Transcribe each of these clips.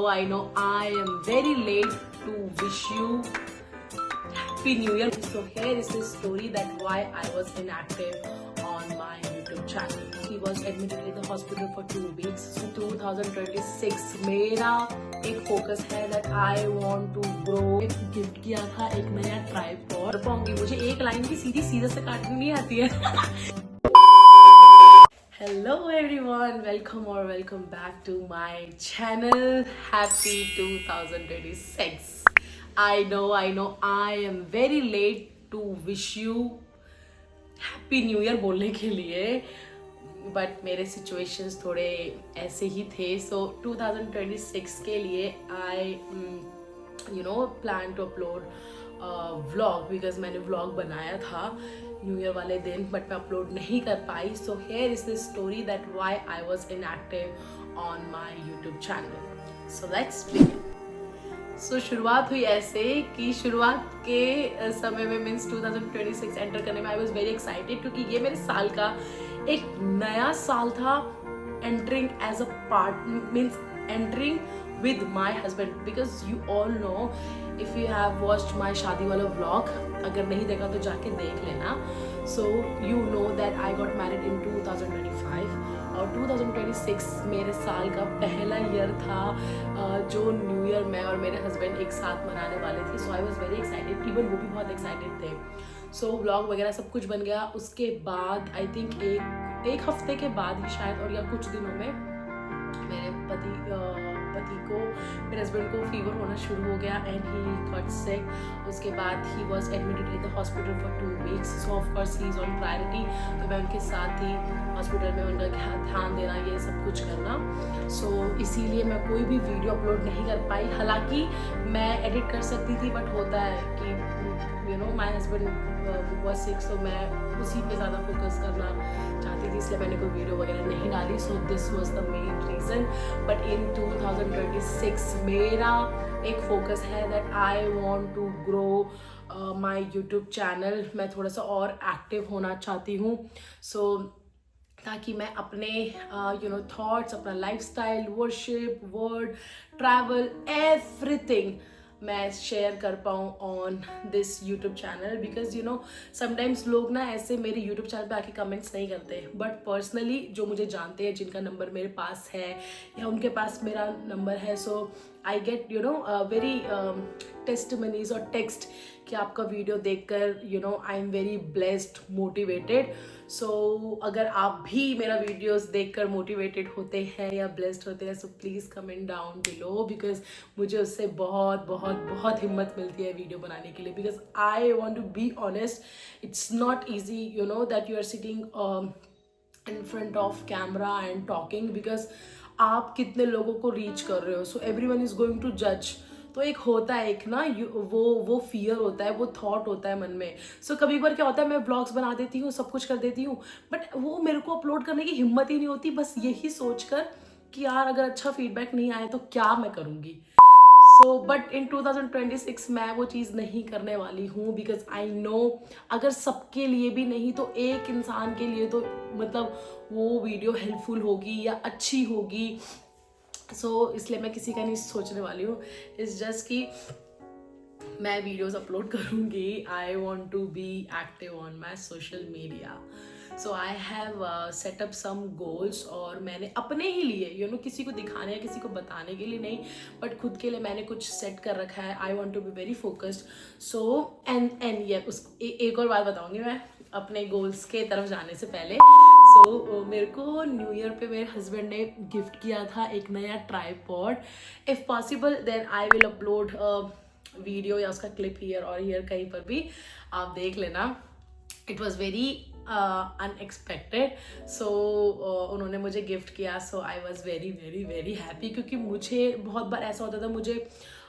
I am very late to wish you Happy New Year. So here is the story that why I was inactive on my YouTube channel. He was admitted in the hospital for 2 weeks. So 2026 मेरा एक focus है that I want to grow. Gift किया था एक नया tripod. पाऊंगी मुझे एक लाइन की सीधे से काटनी नहीं आती है. Hello everyone, welcome back to my channel. Happy 2026. I know I am very late to wish you Happy New Year बोलने के लिए, but मेरे situations थोड़े ऐसे ही थे. So 2026 के लिए I plan to upload vlog because मैंने vlog बनाया था न्यू ईयर वाले दिन, बट मैं अपलोड नहीं कर पाई. So here is the story that why I was inactive on my YouTube channel. So let's begin. So शुरुआत हुई ऐसे कि शुरुआत के समय में मीन्स 2026 एंटर करने में आई वाज वेरी एक्साइटेड, क्योंकि ये मेरे साल का एक नया साल था. Entering as a part means entering with my husband, because you all know, if you have watched my शादी वाला vlog, अगर नहीं देखा तो जाके देख लेना. So you know that I got married in 2025 और 2026 मेरे साल का पहला ईयर था जो न्यू ईयर मैं और मेरे हस्बैंड एक साथ मनाने वाले थे. So I was very excited, even वो भी बहुत एक्साइटेड थे. सो व्लॉग वगैरह सब कुछ बन गया. उसके बाद आई थिंक एक हफ्ते के बाद ही शायद, और या कुछ दिनों में मेरे पति को, मेरे हस्बैंड को फीवर होना शुरू हो गया एंड ही गॉट सिक. उसके बाद he was admitted in the hospital for 2 weeks. So of course he is on priority, तो मैं उनके साथ ही हॉस्पिटल में उनका ध्यान देना, ये सब कुछ करना. सो इसीलिए मैं कोई भी वीडियो अपलोड नहीं कर पाई. हालांकि मैं एडिट कर सकती थी, बट होता है कि माई हस्बैंड वॉज सिक, सो मैं उसी पे ज़्यादा फोकस करना चाहती थी, इसलिए मैंने कोई वीडियो वगैरह नहीं डाली. So this was the main reason. But in 2026 मेरा एक फोकस है that I want to grow my YouTube channel. मैं थोड़ा सा और एक्टिव होना चाहती हूँ. सो ताकि मैं अपने थॉट्स, अपना lifestyle, worship, word, travel, everything मैं शेयर कर पाऊँ on this YouTube channel. Because sometimes लोग ना ऐसे मेरे यूट्यूब चैनल पे आके कमेंट्स नहीं करते, बट पर्सनली जो मुझे जानते हैं, जिनका नंबर मेरे पास है या उनके पास मेरा नंबर है, so I get very testimonies और टेक्स्ट कि आपका वीडियो देखकर I am very blessed, motivated. So अगर आप भी मेरा वीडियोस देखकर मोटिवेटेड होते हैं या ब्लेस्ड होते हैं, so please comment down below, because मुझे उससे बहुत बहुत बहुत हिम्मत मिलती है वीडियो बनाने के लिए. Because I want to be honest, it's not easy that you are sitting in front of camera and talking, because आप कितने लोगों को रीच कर रहे हो. So everyone is going to जज. तो एक होता है एक ना वो फियर होता है, वो थॉट होता है मन में. सो कभी बार क्या होता है, मैं ब्लॉग्स बना देती हूँ, सब कुछ कर देती हूँ, बट वो मेरे को अपलोड करने की हिम्मत ही नहीं होती, बस यही सोचकर कि यार अगर अच्छा फीडबैक नहीं आए तो क्या मैं करूँगी. सो बट इन 2026 मैं वो चीज़ नहीं करने वाली हूँ, बिकॉज आई नो अगर सबके लिए भी नहीं तो एक इंसान के लिए तो मतलब वो वीडियो हेल्पफुल होगी या अच्छी होगी. सो इसलिए मैं किसी का नहीं सोचने वाली हूँ. इट्स जस्ट कि मैं वीडियोस अपलोड करूँगी. I want to be active on my social media. So I have set up some goals, और मैंने अपने ही लिए किसी को दिखाने या किसी को बताने के लिए नहीं, बट खुद के लिए मैंने कुछ सेट कर रखा है. I want to be very focused. So and ये एक और बात बताऊँगी मैं अपने गोल्स के तरफ जाने से पहले. सो मेरे को न्यू ईयर पे मेरे हस्बैंड ने गिफ्ट किया था एक नया tripod. If possible then I will upload video या उसका क्लिप हियर और हियर, कहीं पर भी आप देख लेना. It was very unexpected. So उन्होंने मुझे गिफ्ट किया. So I was very very very happy, क्योंकि मुझे बहुत बार ऐसा होता था, मुझे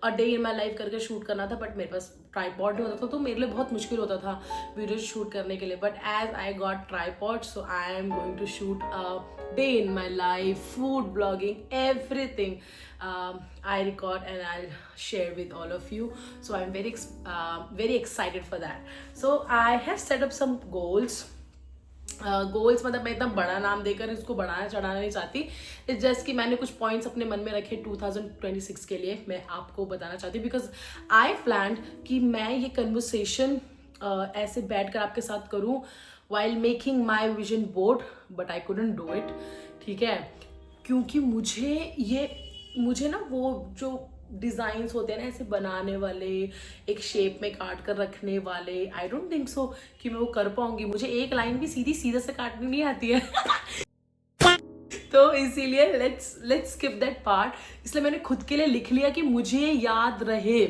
a day in my life करके शूट करना था, बट मेरे पास ट्राइपॉड नहीं होता था, तो मेरे लिए बहुत मुश्किल होता था वीडियो शूट करने के लिए. But as I got tripod, so I am going to shoot a day in my life, food blogging, everything I record and I'll share with all of you. So I'm very excited for that. So I have set up some goals goals मतलब मैं इतना बड़ा नाम देकर इसको बढ़ाना चढ़ाना नहीं चाहती। इट्स जस्ट कि मैंने कुछ पॉइंट्स अपने मन में रखे 2026 के लिए, मैं आपको बताना चाहती हूँ। बिकॉज आई प्लान कि मैं ये कन्वर्सेशन ऐसे बैठ कर आपके साथ करूँ while making my vision board, but I couldn't do it. ठीक है, क्योंकि मुझे ना वो जो डिज़ाइंस होते हैं ना ऐसे बनाने वाले, एक शेप में काट कर रखने वाले, आई डोंट थिंक सो कि मैं वो कर पाऊंगी। मुझे एक लाइन भी सीधे से काटनी नहीं आती है तो इसीलिए लेट्स स्किप दैट पार्ट। इसलिए मैंने खुद के लिए लिख लिया कि मुझे याद रहे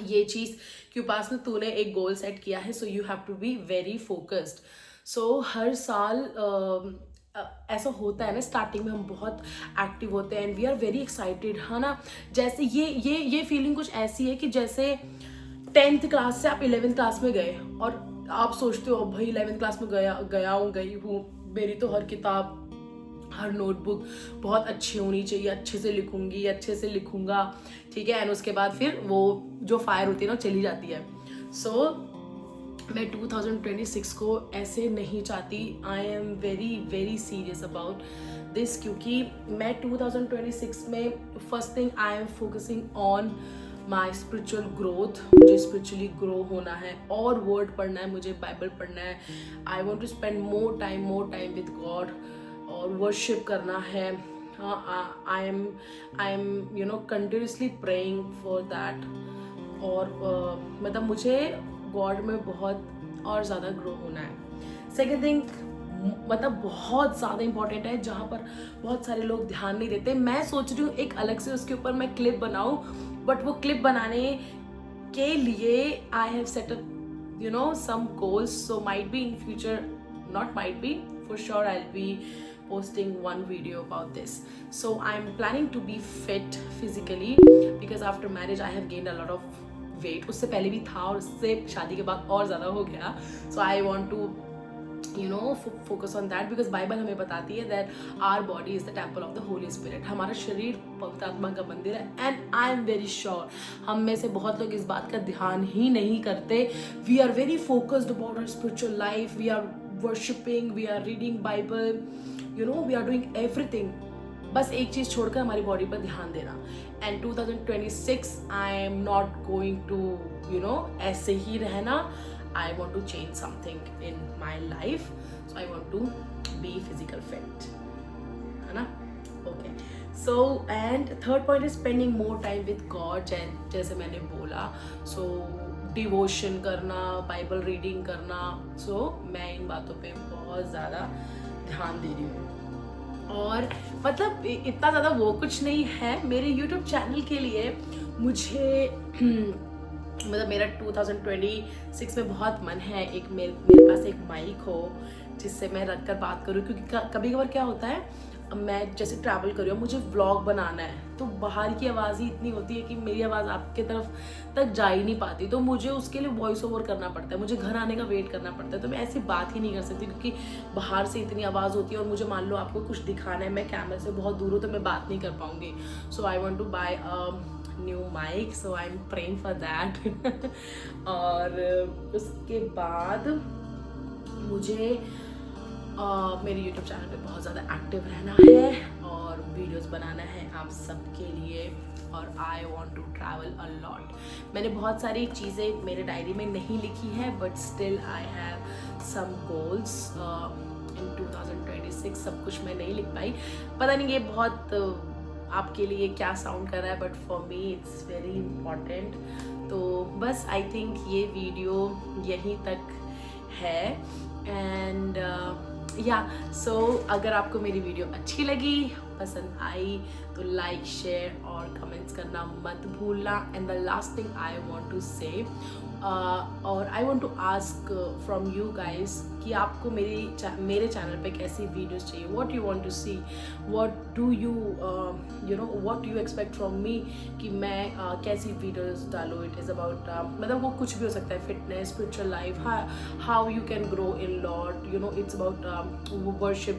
ये चीज़ कि उपासना तूने एक गोल सेट किया है, so you have to be very focused. So हर साल ऐसा होता है ना, स्टार्टिंग में हम बहुत एक्टिव होते हैं and we are very excited, है ना। जैसे ये फीलिंग कुछ ऐसी है कि जैसे 10th क्लास से आप 11th क्लास में गए और आप सोचते हो भाई 11th क्लास में गई हूँ, मेरी तो हर किताब हर नोटबुक बहुत अच्छी होनी चाहिए, अच्छे से लिखूंगी, अच्छे से लिखूंगा, ठीक है। एंड उसके बाद फिर वो जो फायर होती है ना चली जाती है। सो मैं 2026 को ऐसे नहीं चाहती। आई am very very serious about this, क्योंकि मैं 2026 में first thing I am focusing on my spiritual growth. मुझे स्पिरिचुअली ग्रो होना है और वर्ड पढ़ना है, मुझे बाइबल पढ़ना है। I want to spend more time with God और वर्शिप करना है। I am you know continuously praying for that. और मतलब मुझे गॉड में बहुत और ज़्यादा ग्रो होना है। सेकेंड थिंग मतलब बहुत ज़्यादा इंपॉर्टेंट है, जहाँ पर बहुत सारे लोग ध्यान नहीं देते। मैं सोच रही हूँ एक अलग से उसके ऊपर मैं क्लिप बनाऊँ, बट वो क्लिप बनाने के लिए I have set up you know some goals. So might be in future, not might be, for sure I'll be posting one video about this. So I'm planning to be fit physically because after marriage I have gained a lot of weight. उससे पहले भी था और उससे शादी के बाद और ज़्यादा हो गया। So I want to you know focus on that because Bible हमें बताती है that our body is the temple of the Holy Spirit. हमारा शरीर पवित्र आत्मा का मंदिर है। And I am very sure हम में से बहुत लोग इस बात का ध्यान ही नहीं करते। We are very focused about our spiritual life. We are worshipping, we are reading Bible, you know, we are doing everything. बस एक चीज़ छोड़कर हमारी बॉडी पर ध्यान देना। And 2026 I am not going to you know ऐसे ही रहना। I want to change something in my life, so I want to be physical fit, है ना। Okay, so and third point is spending more time with God. जैसे मैंने बोला, सो devotion करना, बाइबल रीडिंग करना। सो मैं इन बातों पे बहुत ज़्यादा ध्यान दे रही हूँ। और मतलब इतना ज़्यादा वो कुछ नहीं है मेरे यूट्यूब चैनल के लिए। मुझे मतलब मेरा 2026 में बहुत मन है एक मेरे पास एक माइक हो जिससे मैं रख कर बात करूँ, क्योंकि कभी कभार क्या होता है, मैं जैसे ट्रैवल कर रही हूँ, मुझे व्लॉग बनाना है, तो बाहर की आवाज़ ही इतनी होती है कि मेरी आवाज़ आपके तरफ तक जा ही नहीं पाती। तो मुझे उसके लिए वॉइस ओवर करना पड़ता है, मुझे घर आने का वेट करना पड़ता है। तो मैं ऐसी बात ही नहीं कर सकती क्योंकि बाहर से इतनी आवाज़ होती है और मुझे मान लो आपको कुछ दिखाना है, मैं कैमरे से बहुत दूर हूँ तो मैं बात नहीं कर पाऊँगी। So I want to buy new mic, so I am praying for that. और उसके बाद मुझे मेरे YouTube चैनल पे बहुत ज़्यादा एक्टिव रहना है और वीडियोस बनाना है आप सबके लिए। और I want to travel a lot. मैंने बहुत सारी चीज़ें मेरे डायरी में नहीं लिखी है, but still I have some goals in 2026। सब कुछ मैं नहीं लिख पाई, पता नहीं ये बहुत आपके लिए क्या साउंड कर रहा है, but for me it's very important. तो बस आई थिंक ये वीडियो यहीं तक है। एंड या सो अगर आपको मेरी वीडियो अच्छी लगी, पसंद आई, तो लाइक, शेयर और कमेंट्स करना मत भूलना। And the last thing I want to say और I want to ask from you guys कि आपको मेरे चैनल पे कैसी वीडियोस चाहिए, what you want to see, what do you you know what you expect from me कि मैं कैसी वीडियोस डालूँ। इट इज़ अबाउट मतलब वो कुछ भी हो सकता है, fitness, spiritual life, how you can grow in Lord, you know it's about worship,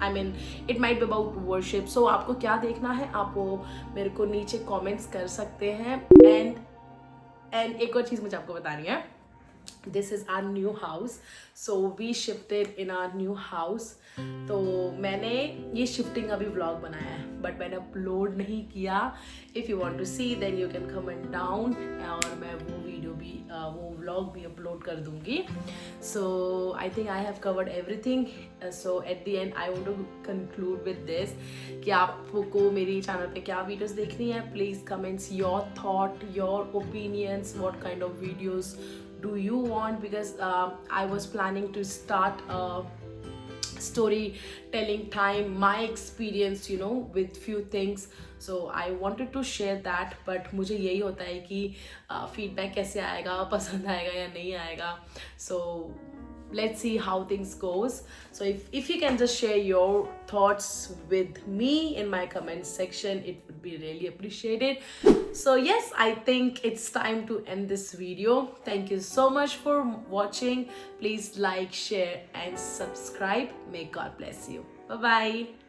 I mean it might be about worship. So आपको क्या देखना है आप वो मेरे को नीचे कमेंट्स कर सकते हैं। एंड एक और चीज़ मुझे आपको बतानी है, this is our new house. So we shifted in our new house. तो मैंने ये शिफ्टिंग का भी व्लॉग बनाया है बट मैंने अपलोड नहीं किया. If you want to see then you can comment down, और मैं वो वीडियो भी वो व्लॉग भी अपलोड कर दूँगी. So I think I have covered everything. So at the end I want to conclude with this कि आपको मेरी चैनल पे क्या वीडियोस देखनी है. Please comments your thought, your opinions, what kind of videos do you want, because I was planning to start a storytelling time, my experience, you know, with few things. So I wanted to share that, but मुझे यही होता है कि feedback कैसे आएगा, पसंद आएगा या नहीं आएगा. So let's see how things goes. So if you can just share your thoughts with me in my comment section, it would be really appreciated. So yes, I think it's time to end this video. Thank you so much for watching. Please like, share and subscribe. May God bless you. Bye bye.